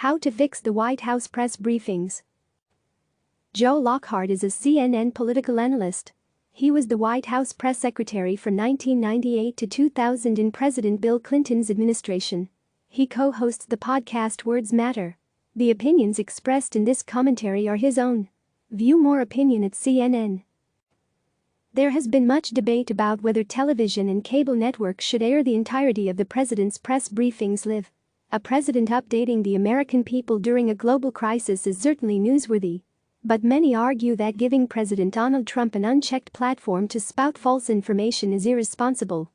How to fix the White House press briefings. Joe Lockhart is a CNN political analyst. He was the White House press secretary from 1998 to 2000 in President Bill Clinton's administration. He co-hosts the podcast Words Matter. The opinions expressed in this commentary are his own. View more opinion at CNN. There has been much debate about whether television and cable networks should air the entirety of the president's press briefings live. A president updating the American people during a global crisis is certainly newsworthy. But many argue that giving President Donald Trump an unchecked platform to spout false information is irresponsible.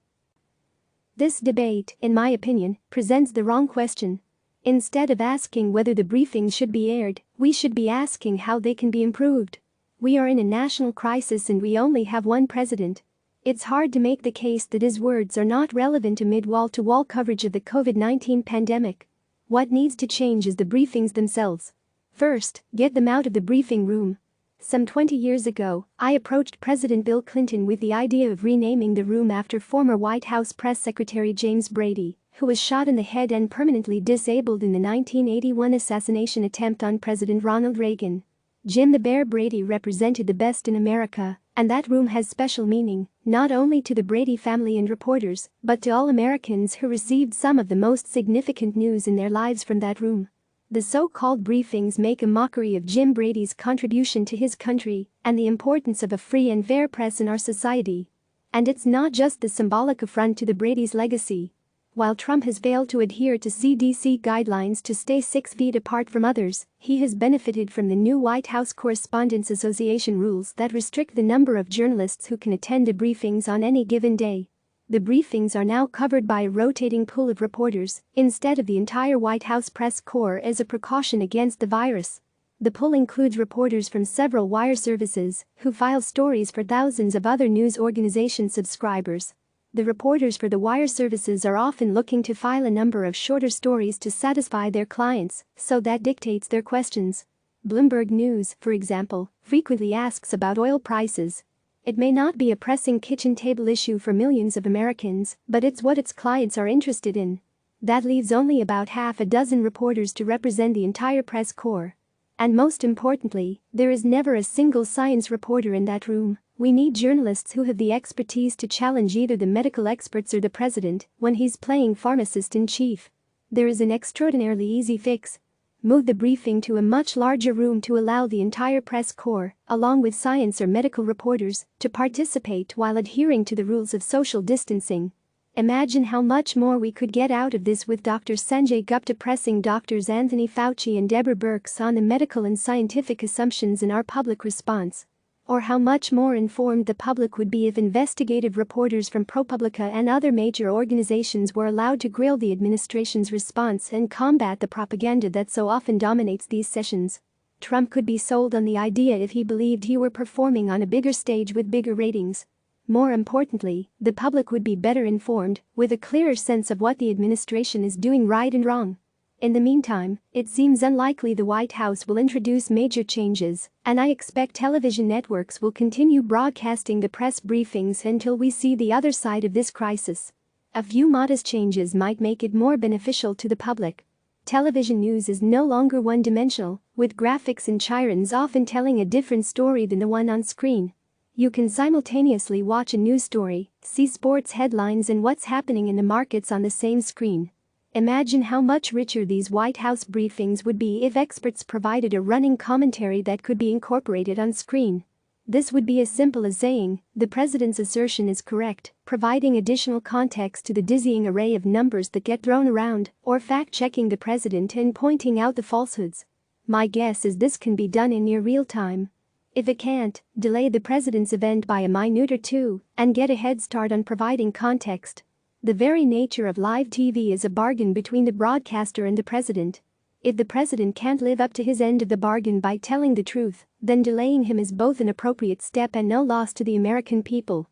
This debate, in my opinion, presents the wrong question. Instead of asking whether the briefings should be aired, we should be asking how they can be improved. We are in a national crisis and we only have one president. It's hard to make the case that his words are not relevant amid wall-to-wall coverage of the COVID-19 pandemic. What needs to change is the briefings themselves. First, get them out of the briefing room. Some 20 years ago, I approached President Bill Clinton with the idea of renaming the room after former White House Press Secretary James Brady, who was shot in the head and permanently disabled in the 1981 assassination attempt on President Ronald Reagan. Jim the Bear Brady represented the best in America, and that room has special meaning, not only to the Brady family and reporters, but to all Americans who received some of the most significant news in their lives from that room. The so-called briefings make a mockery of Jim Brady's contribution to his country and the importance of a free and fair press in our society. And it's not just the symbolic affront to the Brady's legacy. While Trump has failed to adhere to CDC guidelines to stay 6 feet apart from others, he has benefited from the new White House Correspondents Association rules that restrict the number of journalists who can attend the briefings on any given day. The briefings are now covered by a rotating pool of reporters instead of the entire White House press corps as a precaution against the virus. The pool includes reporters from several wire services who file stories for thousands of other news organization subscribers. The reporters for the wire services are often looking to file a number of shorter stories to satisfy their clients, so that dictates their questions. Bloomberg News, for example, frequently asks about oil prices. It may not be a pressing kitchen table issue for millions of Americans, but it's what its clients are interested in. That leaves only about half a dozen reporters to represent the entire press corps. And most importantly, there is never a single science reporter in that room. We need journalists who have the expertise to challenge either the medical experts or the president when he's playing pharmacist-in-chief. There is an extraordinarily easy fix. Move the briefing to a much larger room to allow the entire press corps, along with science or medical reporters, to participate while adhering to the rules of social distancing. Imagine how much more we could get out of this with Dr. Sanjay Gupta pressing Drs. Anthony Fauci and Deborah Birx on the medical and scientific assumptions in our public response. Or how much more informed the public would be if investigative reporters from ProPublica and other major organizations were allowed to grill the administration's response and combat the propaganda that so often dominates these sessions. Trump could be sold on the idea if he believed he were performing on a bigger stage with bigger ratings. More importantly, the public would be better informed, with a clearer sense of what the administration is doing right and wrong. In the meantime, it seems unlikely the White House will introduce major changes, and I expect television networks will continue broadcasting the press briefings until we see the other side of this crisis. A few modest changes might make it more beneficial to the public. Television news is no longer one-dimensional, with graphics and chirons often telling a different story than the one on screen. You can simultaneously watch a news story, see sports headlines and what's happening in the markets on the same screen. Imagine how much richer these White House briefings would be if experts provided a running commentary that could be incorporated on screen. This would be as simple as saying, the president's assertion is correct, providing additional context to the dizzying array of numbers that get thrown around, or fact-checking the president and pointing out the falsehoods. My guess is this can be done in near real time. If it can't, delay the president's event by a minute or two and get a head start on providing context. The very nature of live TV is a bargain between the broadcaster and the president. If the president can't live up to his end of the bargain by telling the truth, then delaying him is both an appropriate step and no loss to the American people.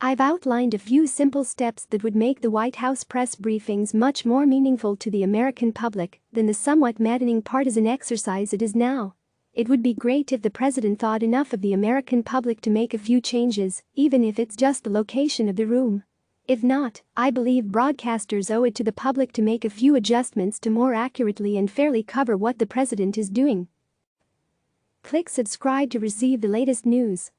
I've outlined a few simple steps that would make the White House press briefings much more meaningful to the American public than the somewhat maddening partisan exercise it is now. It would be great if the president thought enough of the American public to make a few changes, even if it's just the location of the room. If not, I believe broadcasters owe it to the public to make a few adjustments to more accurately and fairly cover what the president is doing. Click subscribe to receive the latest news.